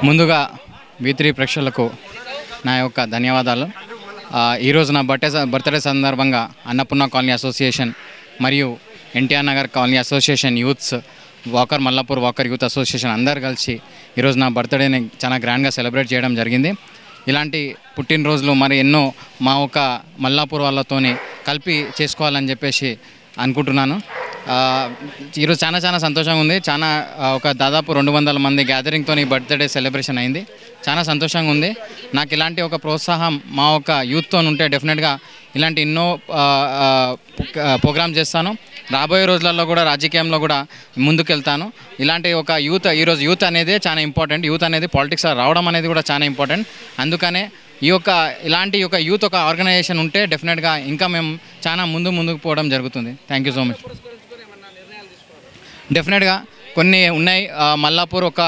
ముందుగా V3 ప్రేక్షకులకు నా యొక్క ధన్యవాదాలు. ఈరోజు నా బర్త్డే సందర్భంగా అన్నపూర్ణ కాలనీ అసోసియేషన్ మరియు NTR Nagar colony association youths walker Mallapur walker youth association అందరు కలిసి ఈరోజు నా బర్త్డేని చాలా గ్రాండ్గా సెలబ్రేట్ చేయడం జరిగింది. ఇలాంటి పుట్టినరోజులు మరి ఎన్నో మా ఒక మల్లాపూర్ వాళ్ళతోని కలిపి చేసుకోవాలని చెప్పేసి అనుకుంటున్నాను. ఈరోజు చాలా సంతోషంగా ఉంది. ఒక దాదాపు 200 మంది గ్యాదరింగ్తో ఈ బర్త్డే సెలబ్రేషన్ అయింది. చాలా సంతోషంగా ఉంది. నాకు ఇలాంటి ఒక ప్రోత్సాహం మా ఒక యూత్తో ఉంటే డెఫినెట్గా ఇలాంటి ఎన్నో ప్రోగ్రామ్ చేస్తాను. రాబోయే రోజులలో కూడా రాజకీయంలో కూడా ముందుకెళ్తాను. ఇలాంటి ఒక ఈరోజు యూత్ అనేది చాలా ఇంపార్టెంట్. యూత్ అనేది పాలిటిక్స్ రావడం అనేది కూడా చాలా ఇంపార్టెంట్. అందుకనే ఇలాంటి యూత్ ఒక ఆర్గనైజేషన్ ఉంటే డెఫినెట్గా ఇంకా మేము చాలా ముందుకు పోవడం జరుగుతుంది. Thank you so much. డెఫినెట్గా కొన్ని ఉన్నాయి. మల్లాపూర్ ఒక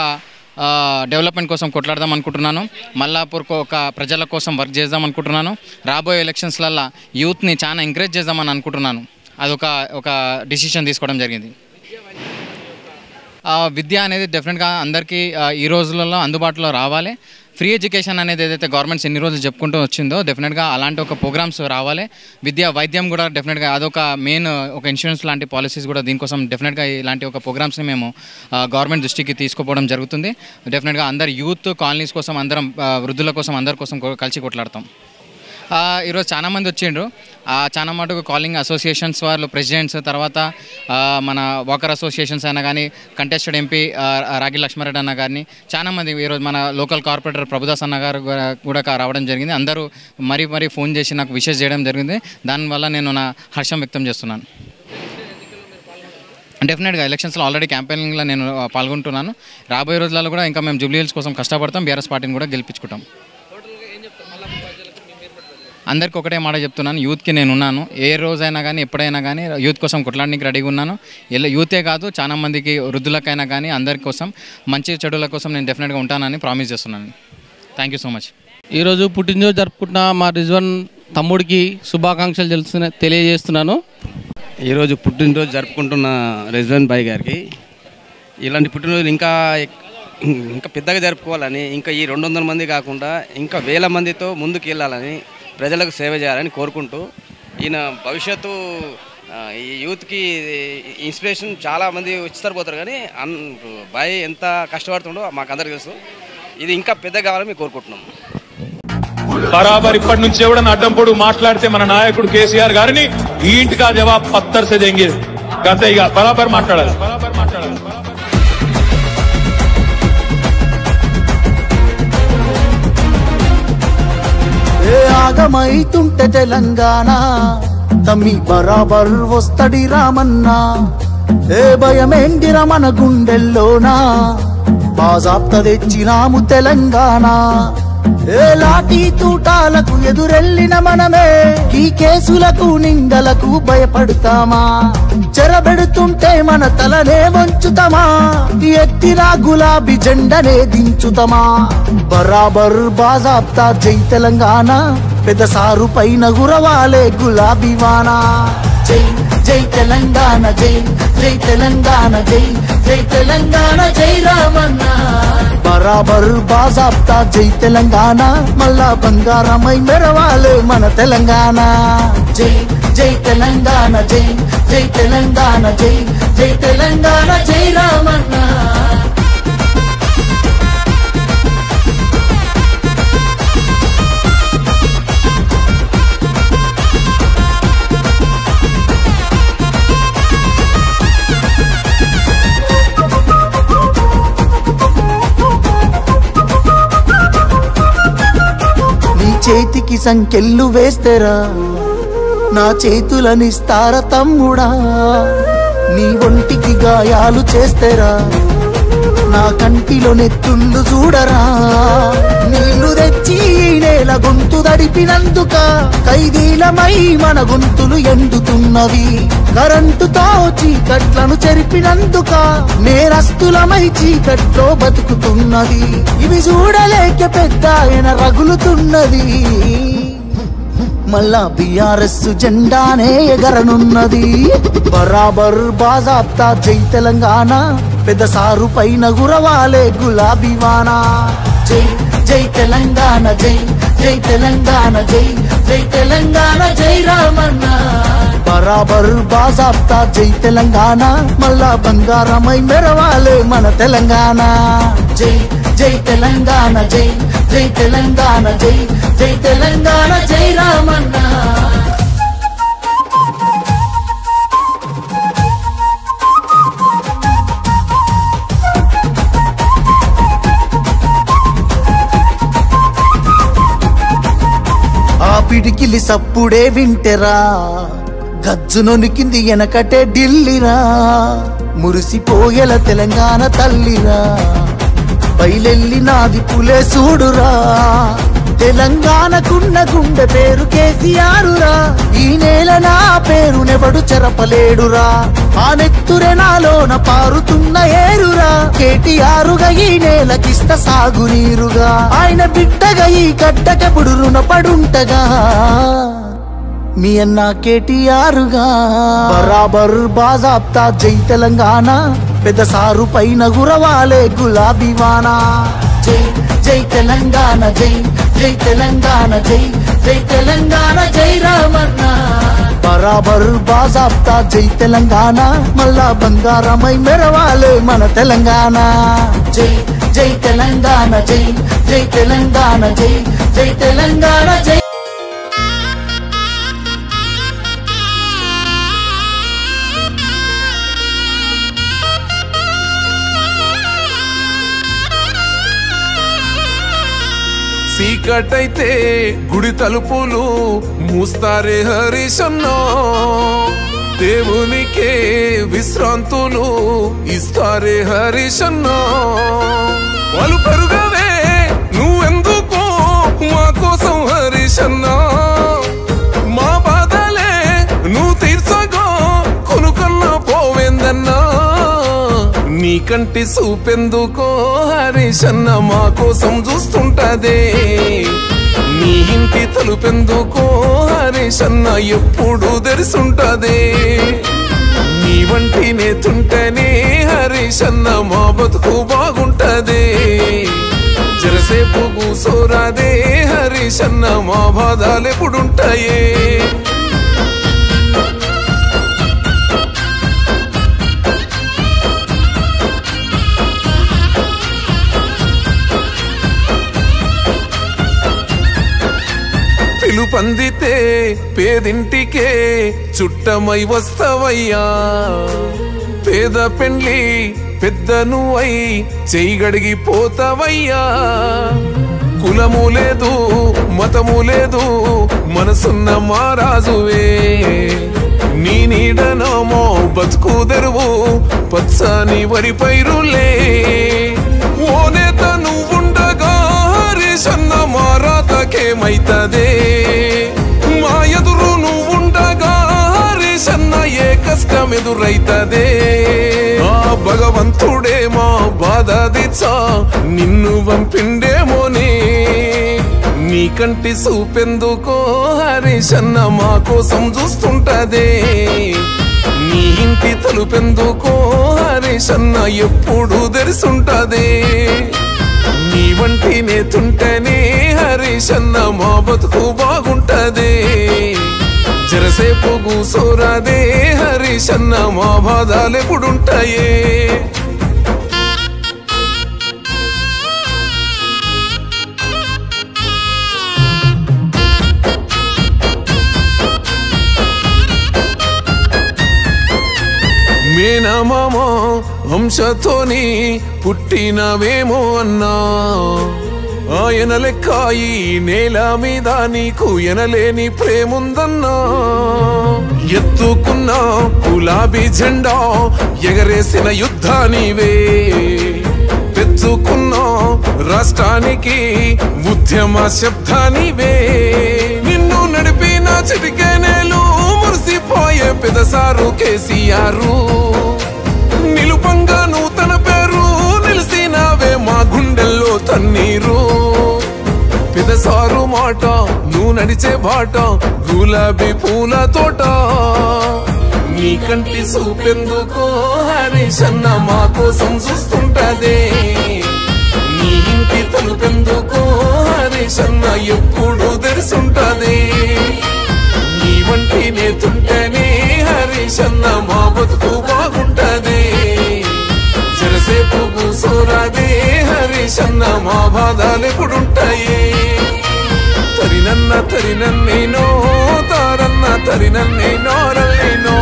డెవలప్మెంట్ కోసం కొట్లాడదాం అనుకుంటున్నాను. మల్లాపూర్ ఒక ప్రజల కోసం వర్క్ చేద్దాం అనుకుంటున్నాను. రాబోయే ఎలక్షన్స్లలో యూత్ని చాలా ఎంకరేజ్ చేద్దామని అనుకుంటున్నాను. ఒక డిసిషన్ తీసుకోవడం జరిగింది. విద్య అనేది డెఫినెట్గా అందరికీ ఈ రోజులలో అందుబాటులో రావాలి. ఫ్రీ ఎడ్యుకేషన్ అనేది ఏదైతే గవర్నమెంట్స్ ఎన్ని రోజులు చెప్పుకుంటూ వచ్చిందో డెఫినెట్గా అలాంటి ఒక ప్రోగ్రామ్స్ రావాలి. వైద్యం కూడా డెఫినెట్గా అదొక మెయిన్ ఒక ఇన్సూరెన్స్ లాంటి పాలసీస్ కూడా దీనికోసం డెఫినెట్గా ఇలాంటి ఒక ప్రోగ్రామ్స్ని మేము గవర్నమెంట్ దృష్టికి తీసుకుపోవడం జరుగుతుంది. డెఫినెట్గా అందరు యూత్ కాలనీస్ కోసం అందరం వృద్ధుల కోసం అందరి కోసం కలిసి కొట్లాడతాం. ఈరోజు చాలామంది వచ్చిండ్రు. చాలా మటుకు కాలింగ్ అసోసియేషన్స్ వాళ్ళు ప్రెసిడెంట్స్, తర్వాత మన వాకర్ అసోసియేషన్స్ అయినా కానీ కంటెస్టెడ్ ఎంపీ రాగి లక్ష్మారెడ్డి అన్న గారిని చాలామంది ఈరోజు మన లోకల్ కార్పొరేటర్ ప్రభుదాస్ అన్న గారు కూడా రావడం జరిగింది. అందరూ మరీ ఫోన్ చేసి నాకు విషెస్ చేయడం జరిగింది. దానివల్ల నేను నా హర్షం వ్యక్తం చేస్తున్నాను. డెఫినెట్గా ఎలక్షన్స్లో ఆల్రెడీ క్యాంపెయినింగ్లో నేను పాల్గొంటున్నాను. రాబోయే రోజులలో కూడా ఇంకా మేము జూబ్లీ హిల్స్ కోసం కష్టపడతాం. బీఆర్ఎస్ పార్టీని కూడా గెలిపించుకుంటాం. అందరికీ ఒకటే మాట చెప్తున్నాను, యూత్కి నేను ఉన్నాను. ఏ రోజైనా కానీ ఎప్పుడైనా కానీ యూత్ కోసం కొట్లాడడానికి రెడీగా ఉన్నాను. యూతే కాదు చాలా మందికి వృద్ధులకైనా కానీ అందరి కోసం మంచి చెడుల కోసం నేను డెఫినెట్గా ఉంటానని ప్రామిస్ చేస్తున్నాను. Thank you so much. ఈరోజు పుట్టినరోజు జరుపుకుంటున్న మా రిజ్వాన్ తమ్ముడికి శుభాకాంక్షలు తెలియజేస్తున్నాను. ఈరోజు పుట్టినరోజు జరుపుకుంటున్న రిజ్వాన్ భాయ్ గారికి ఇలాంటి పుట్టినరోజు ఇంకా పెద్దగా జరుపుకోవాలని, ఇంకా ఈ 200 మంది కాకుండా ఇంకా 1000 మందితో ముందుకు వెళ్ళాలని, ప్రజలకు సేవ చేయాలని కోరుకుంటూ, ఈయన భవిష్యత్తు ఈ యూత్కి ఇన్స్పిరేషన్ చాలామంది పోతారు. కానీ బాయ్ ఎంత కష్టపడుతుండో మాకు అందరికీ తెలుసు. ఇది ఇంకా పెద్ద కావాలని మేము కోరుకుంటున్నాం. బరాబర్ ఇప్పటి నుంచి ఎవడన్నా అడ్డం పొడుగు మాట్లాడితే మన నాయకుడు కేసీఆర్ గారిని ఈ ఇంటికా జవాబు పత్తర్ సే దేంగే. గత ఇక బరాబర్ మాట్లాడాలి. ఆగమైతుంటే తెలంగాణ తమ్మి బరాబర్ వస్తడి రామన్నా. ఏ భయమేందిర మన గుండెల్లోనా, బాజాప్త తెచ్చినాము తెలంగాణ. ఏ లాఠీ తూటాలకు ఎదురెళ్ళిన మనమే ఈ కేసులకు నిందలకు భయపడతామా? చెరబెడుతుంటే మన తలనే వంచుతామా? ఎత్తిన గులాబీ జెండనే దించుతామా? బరాబర్ బాజాప్తా జై తెలంగాణ, పెద్ద సారు పైన గురవాలే గులాబీ వానా. జై జై తెలంగాణ, జై జై తెలంగాణ, జై జై తెలంగాణ, జై రామన్న. బరాబర్ బాజాప్తా జై తెలంగాణ, మళ్ళా బంగారమై మెరవాలే మన తెలంగాణ. జై జై తెలంగాణ, జై జై తెలంగాణ, జై జై తెలంగాణ, జై రామన్న. చేతికి సంకెళ్ళు వేస్తేరా, నా చేతులనిస్తార తమ్ముడా. నీ ఒంటికి గాయాలు చేస్తేరా, నా కంటిలో నెత్తుళ్ళు చూడరా. నీళ్లు తెచ్చి నేల గొంతు దడిపినందుక ఖైదీలమై మన గొంతులు ఎండుతున్నవి. కరెంటుతో చీకట్లను చెరిపినందుక నేరస్తులమై చీకట్లో బతుకుతున్నది. ఇవి చూడలేక పెద్ద ఆయన రగులుతున్నది. మళ్ళా బీఆర్ఎస్ జెండానే ఎగరనున్నది. బరాబర్ బాజాప్తా జై తెలంగాణ, పెద్ద సారు పైన గురవాలే గులాబీ వాన జై జై తెలంగాణ జై జై తెలంగాణ జై జై తెలంగాణ జై రామన్న బరాబర్ బాజాబ్తా జై తెలంగాణ మళ్ళా బంగారమై మెరవాలే మన తెలంగాణ జై జై తెలంగాణ జై జై తెలంగాణ జై జై తెలంగాణ జై రామన్న ఆ పిడికిలి సప్పుడే వింటెరా గజ్జునొనికింది వెనకటే ఢిల్లీరా మురిసిపోయేల తెలంగాణ తల్లిరా బయలెల్లినాది పులే చూడురా తెలంగాణకున్న గుండె పేరు కేసీఆరురా ఈ నేల నా పేరునెవడు చెరపలేడురా ఆ నెత్తురె నాలోన పారుతున్న ఏరురా కేటీఆరుగా ఈ నేలకిస్త సాగునీరుగా ఆయన బిడ్డగా ఈ గడ్డకెప్పుడు రుణపడుంటగా మీ అన్న కేటీఆరుగా బరాబర్ బాజాబ్తా జై తెలంగాణ పెద్ద సారు పైన గురవాలే గులాబీ వాన జై జై తెలంగాణ జై జై తెలంగాణ జై జై తెలంగాణ జై రామన్న బరాబర్ బాజాబ్తా జై తెలంగాణ మళ్ళా బంగారమై మెరవాలే మన తెలంగాణ జై జై తెలంగాణ జై జై తెలంగాణ జై జై తెలంగాణ జై చీకటైతే గుడి తలుపులు మూస్తారే హరీశన్న దేవునికే విశ్రాంతులు ఇస్తారే హరీశన్న వాళ్ళు పెరుగవే నువ్వెందుకో మా కోసం హరీశన్న మా బాధలే నువ్వు తీర్చగా కొనుకన్న పోవేందన్నా నీ కంటి చూపెందుకో హరీశన్న మా కోసం చూస్తుంటదే నీ ఇంటి తలుపెందుకో హరీశన్న ఎప్పుడు తెరిసుంటదే నీ వంటి నేతుంటేనే హరీశన్న మా బతుకు బాగుంటదే జరసేపు కూసోరాదే హరీశన్న మా బాధలెప్పుడుంటాయే పిలుపందితే పేదింటికే చుట్టమై వస్తవయ్యా పేద పెండ్లి పెద్దను అయి చెయ్యగడిగి పోతావయ్యా కులము లేదు మతము లేదు మనసున్న మారాజువే నీ నీడనమో బతుకు తెరువు పచ్చని వరి పైరులే ఓ నేత నువ్వుండగా హరీశన్న మారాతకేమైతదే మా ఎదురు నువ్వుండగా హరీశన్న ఏ కష్టం ఎదురైతదే ఆ భగవంతుడే మా బాధ దిచ్చా నిన్ను పంపిండేమోనే నీ కంటి చూపెందుకో హరీశన్న మా కోసం చూస్తుంటదే నీ ఇంటి తలుపెందుకో హరీశన్న ఎప్పుడు తెరిసుంటదే నీ వంటి నేతుంటేనే హరీశన్న మా బతుకు బాగుంటదే జరసేపు కూసోరాదే హరీశన్న మా బాధలెప్పుడుంటాయే మేనమామ వంశతోని పుట్టినవేమో అన్నా ఆయన లెక్క ఈ నేల మీద నీకు ఎనలేని ప్రేముందన్నా ఎత్తుకున్న గులాబీ జెండా ఎగరేసిన యుద్ధానివే తెచ్చుకున్న రాష్ట్రానికి ఉద్యమ శబ్దానివే నిన్ను నడిపిన చిటికెనేలు మురిసిపోయే పెదసారు కేసీఆర్ నిలుపంగా నూతన పేరు నిలిసినావే మా గుండెల్లో తన్నీరు పెదసారు మాట నువ్వు నడిచే బాట గులాబీ పూల తోట నీ కంటి చూపెందుకో హరీషన్న మా కోసం చూస్తుంటదే నీ ఇంటి తలుపెందుకో హరీషన్న ఎప్పుడు తెరుసుంటదే నీ వంటి నేతుంటేనే హరీషన్న మా బతుకు బాగుంటదే చెరసేపు కూసోరాదే హరీషన్న మా బాధలు ఎప్పుడుంటాయి తరినన్న తరినన్నేనో తారన్న తరినన్నేనో రల్లేనో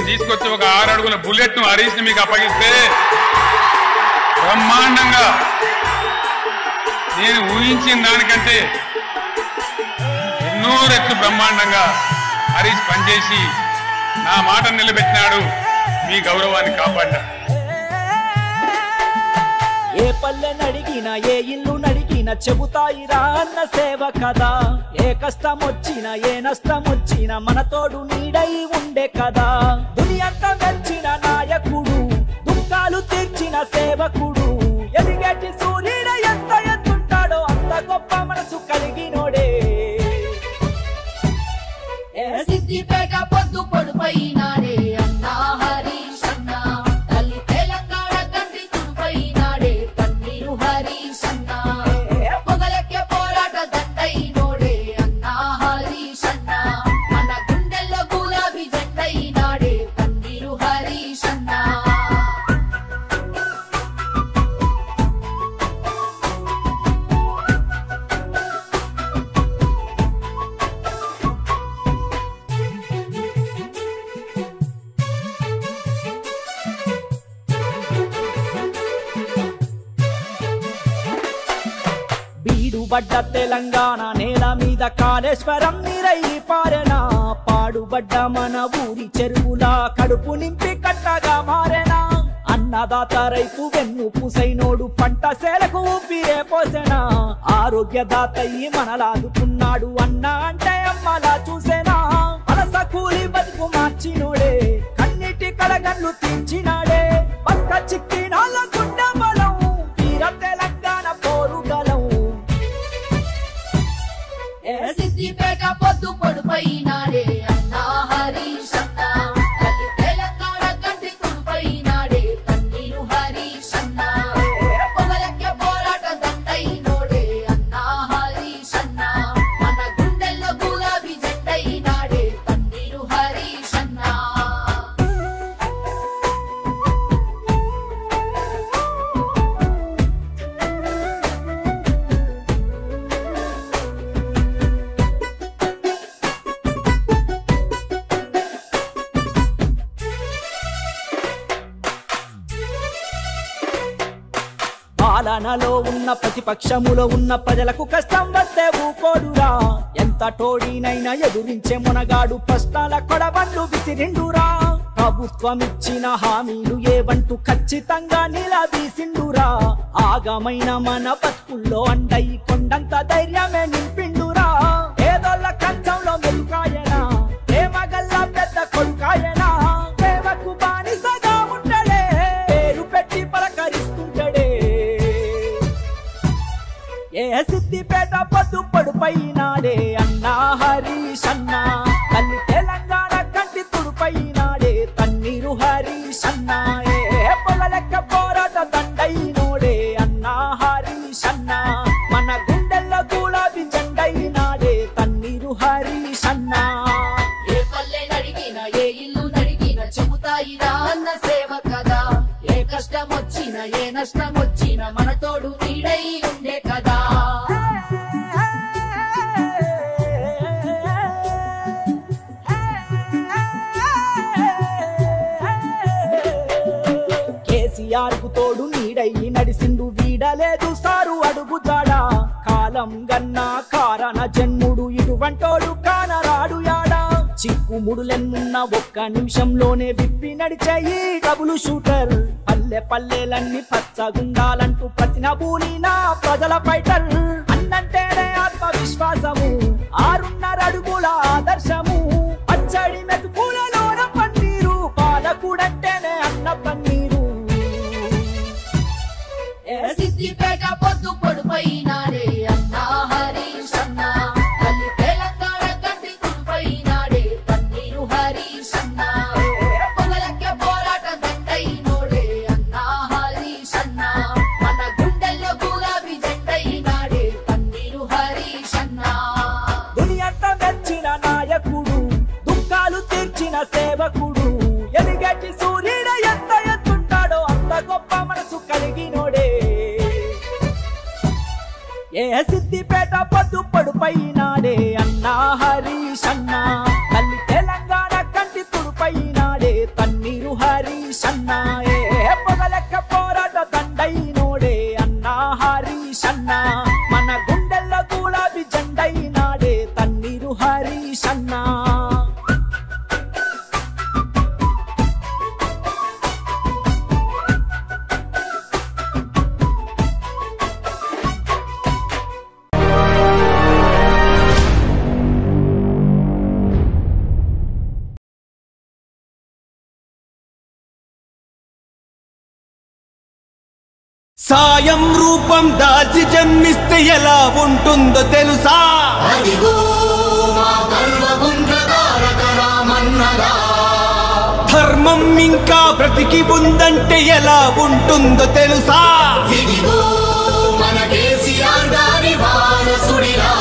తీసుకొచ్చి ఒక 6 అడుగుల బుల్లెట్ ను హరీష్ ని మీకు అప్పగిస్తే బ్రహ్మాండంగా నేను ఊహించిన దానికంటే ఎన్నో రెట్లు బ్రహ్మాండంగా హరీష్ పనిచేసి నా మాట నిలబెట్టినాడు, మీ గౌరవాన్ని కాపాడ్డా. ఏ పల్లె నడిగినా ఏ ఇల్లు నడిగినా చెబుతాయిరా అన్న సేవ కదా. ఏ కష్టం వచ్చినా ఏ నష్టం వచ్చినా మన తోడు నీడై ఉండే కదా. దునియంతా మెచ్చిన నాయకుడు, దుఃఖాలు తీర్చిన సేవకుడు, ఎదిగేటి సూర్యుడు ఎంత ఎత్తుంటాడో అంత గొప్ప మనసు కలిగినోడే. సిద్దిపేట పొద్దు పొడుపైనాడే అన్నా హరీష్ అన్న, తల్లి తెలంగాణ గంటి తుడుపైనాడే కన్నీరు హరీష్ అన్న, పొగలెక్కే పోరాట దండైనోడే అన్నా హరీష్ అన్న, మన గుండెల్లో గులాబీ జెండైనాడే కన్నీరు హరీష్ అన్న. బీడుబడ్డ తెలంగాణ నేల మీద కాళేశ్వరం నీరై పారెనా. పాడుబడ్డ మన ఊరి చెరువులా కడుపు నింపి కట్టగా మారెనా. అన్నదాత రైతు వెన్ను పూసైనోడు పంట సేలకు ఊపిరే పోసెనా. ఆరోగ్యదాతయ్యి మనలాదుకున్నాడు అన్న అంటే అమ్మలా చూసేనా. అలస కూలి బతుకు మార్చినోడే, కన్నిటి కలగన్లు తీర్చినాడే. పక్క చిక్కినాళ్ళ గుండె బలం, వీర తెలంగాణ పోరుగలం. సిద్దిపేట పొద్దు పొడుపైనాడే అన్నా హరీష్ అన్న, తల్లి తెలంగాణ గంటి తుడుపైనాడే కన్నీరు హరీష్ అన్న, పొగలెక్కే పోరాట దండైనోడే అన్నా హరీష్ అన్న, మన గుండెల్లో గులాబీ జెండైనాడే కన్నీరు హరీష్ అన్న. పాలనలో ఉన్న ప్రతిపక్షములో ఉన్న ప్రజలకు కష్టం వస్తే ఊకోడురా. ఎంత టోడీనైనా ఎదురించే మునగాడు ప్రశ్నల కొడవళ్ళు విసిరిండురా. ప్రభుత్వం ఇచ్చిన హామీలు ఏవంటూ ఖచ్చితంగా నిలదీసిండురా. ఆగమైన మన బతుకుల్లో అండై కొండంత ధైర్యమే నింపిండురా. ఏదోళ్ళ కంచంలో మెలుకాయనా, ప్రేమగల్ల పెద్ద కొడుకాయనా. ప్రేమకు బానిసగా ఉండడే, పేరు పెట్టి పలకరిస్తుంటడే. సిద్దిపేట పొద్దు పొడుపైనాడే అన్నా హరీష్ అన్న, తల్లి తెలంగాణ కంటి తుడుపైనాడే తన్నీరు హరీష్ అన్న. పొగలెక్క పోరాట దండైనోడే అన్నా హరీష్ అన్న, మన గుండెల్లో గులాబీ జెండైనాడే తన్నీరు హరీష్ అన్న. ఏ పల్లె నడిగినా ఏ ఇల్లు నడిగినా చెబుతాయిరా అన్న సేవ కదా. ఏ కష్టం వచ్చినా ఏ నష్టం వచ్చినా మన తోడు నీడై ఉండే కదా. కేసీఆర్ కు తోడు నీడై నడిసిండు, వీడలేదు సారు అడుగుతాడా. కాలం గన్నా కారణ జన్ముడు ఇటువంటోడు కానరాడు యాడా. చిక్కుముడులెన్నున్న ఒక్క నిమిషంలోనే విప్పి నడిచాయి డబుల్ షూటర్. పల్లె పల్లెలన్నీ పచ్చగుండాలంటూ ప్రతినబూలిన ప్రజల ఫైటర్. అన్నంటేనే ఆత్మవిశ్వాసము, 6.5 అడుగుల ఆదర్శము. పచ్చడి మెతుకులలోన పన్నీరు, పాలకుడంటేనే అన్న పన్నీరు. సిద్దిపేట పొద్దు పొడుపైనాడే అన్నా హరీష్ అన్న, తల్లి తెలంగాణ గంటి తుడుపైనాడే సిద్దిపేట పొద్దు పడుపైనాడే అన్నా హరీష్ అన్న తల్లి తెలంగాణ కంటి తుడుపైనాడే తన్నీరు హరీష్ అన్న పొగలెక్క పోరాట దండైనోడే అన్నా హరీష్ అన్న మన గుండెల్లో గులాబీ జెండైనాడే తన్నీరు హరీష్ అన్న సాయం రూపం దాల్చి జన్మిస్తే ఎలా ఉంటుందో తెలుసా ధర్మం ఇంకా బ్రతికి ఉందంటే ఎలా ఉంటుందో తెలుసా మన కేసీఆర్ గారి వారసుడిలా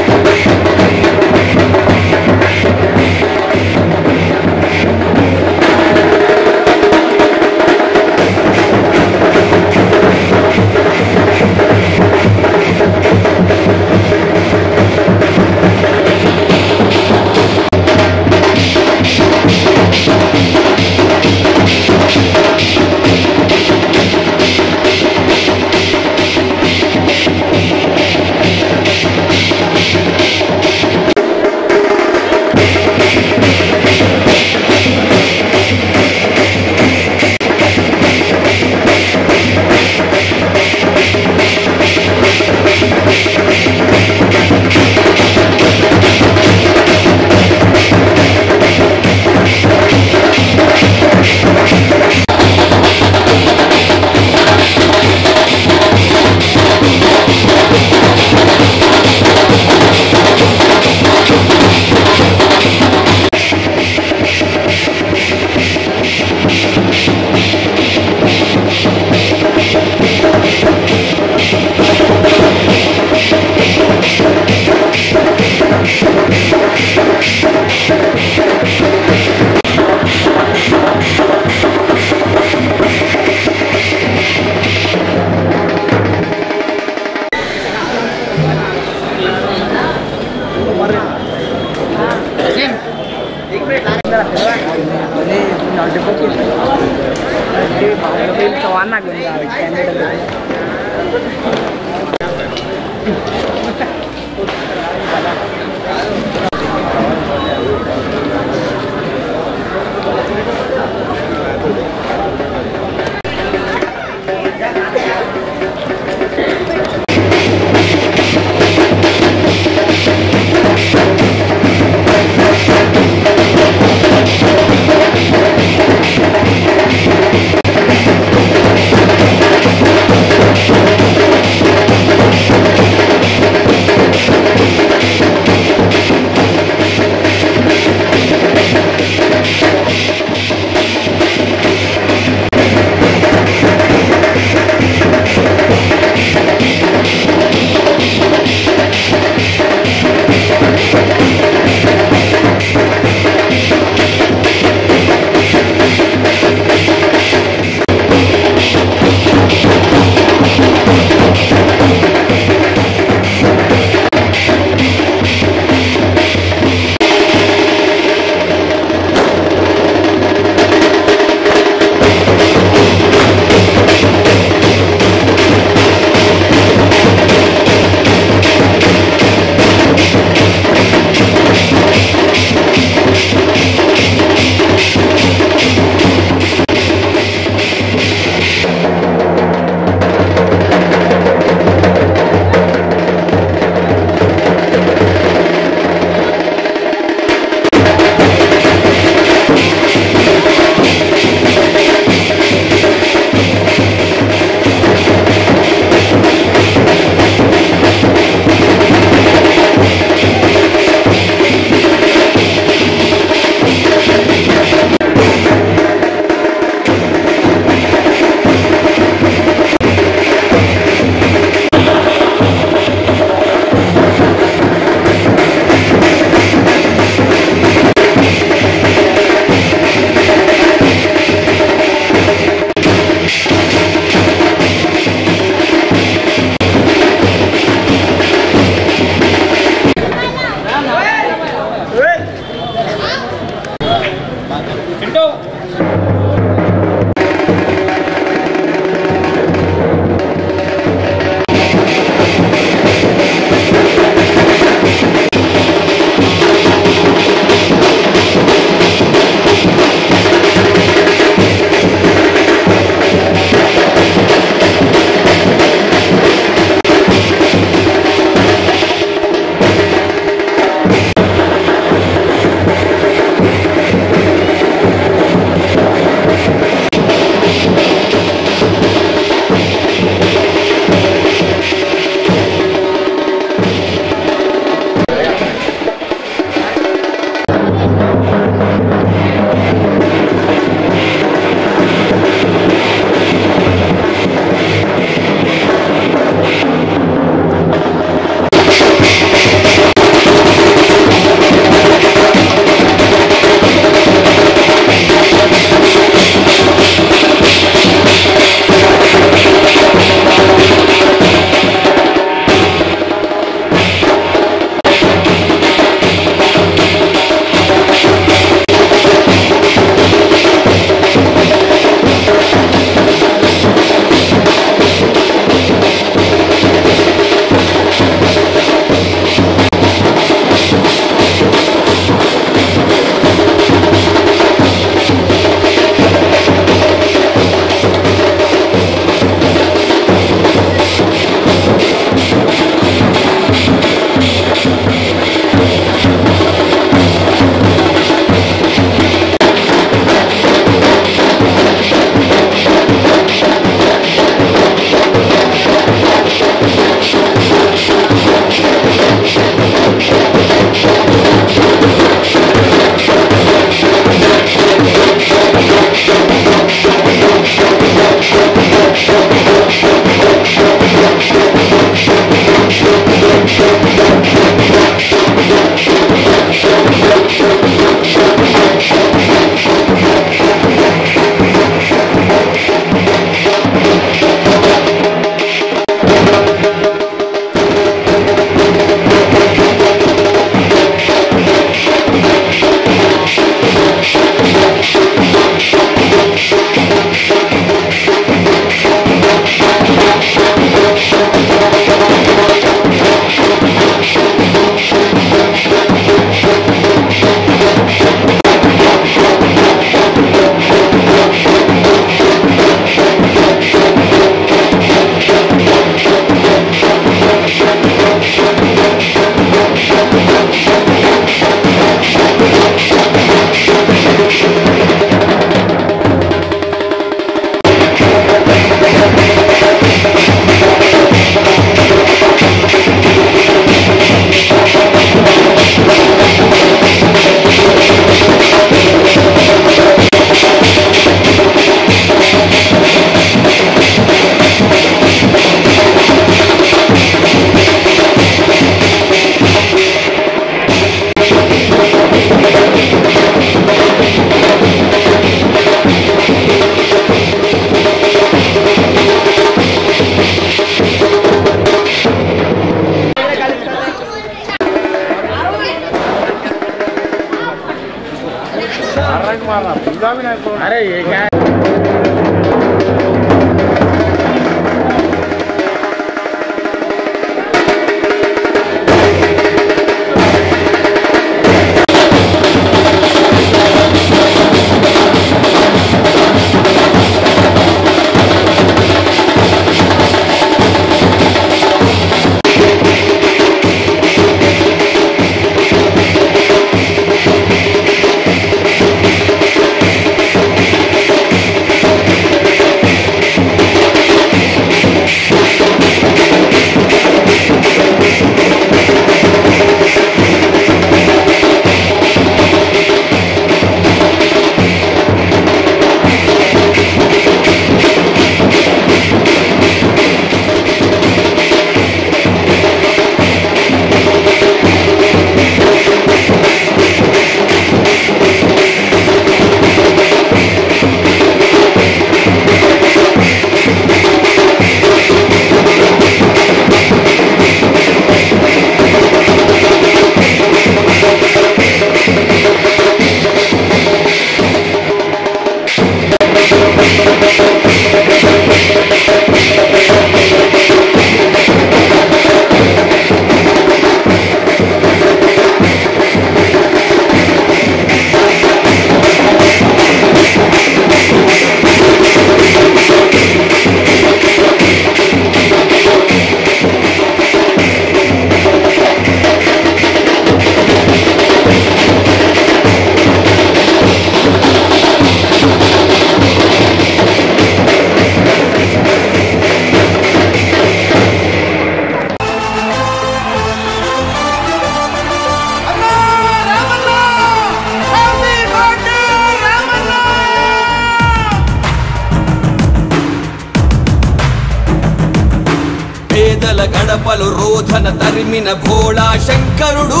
గడపలు రోధన తరిమిన భోళా శంకరుడు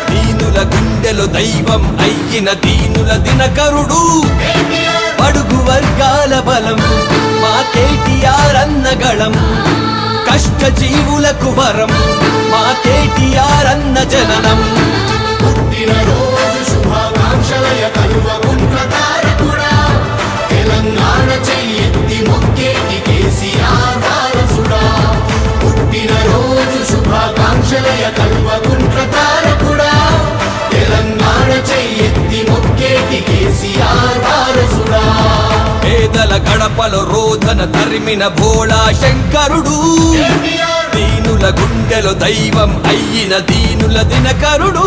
దీనుల గుండెలు దైవం అయ్యిన దీనుల దినకరుడు అడుగు వర్గాల బలం మా కేటీఆర్ అన్నగళం కష్ట జీవులకు వరం మా కేటీఆర్ అన్న జననం పుట్టిన రోజు శుభాకాంక్షలయ కలువకుంట్ల తారకుడా తెలంగాణ చెయ్యెత్తి మొక్కేటి కేసీఆర్ వారసుడా పుట్టిన రోజు శుభాకాంక్షలయ కలువకుంట్ల తారకుడా తెలంగాణ చెయ్యెత్తి మొక్కేటి కేసీఆర్ వారసుడా పేదల గడపలో రోధన తరిమిన భోళా శంకరుడు దీనుల గుండెలో దైవం అయ్యిన దీనుల దినకరుడు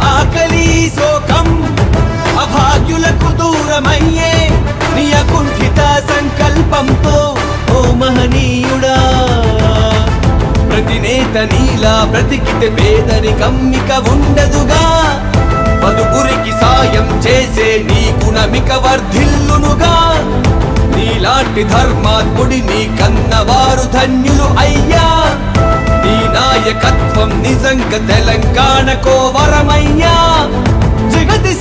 ఆకలి శోకం అభాగ్యులకు దూరమయ్యే నియకుంఠిత సంకల్పంతో ఓ మహనీయుడా ప్రతి నేత నీలా బ్రతికితే పేదరికం ఇక ఉండదుగా పదుగురికి సాయం చేసే నీ గుణమిక వర్ధిల్లునుగా నీలాంటి ధర్మాత్ముడి నీ కన్నవారు ధన్యులు అయ్యా నీ నాయకత్వం నిజంగా తెలంగాణకో వరమయ్యా జగతి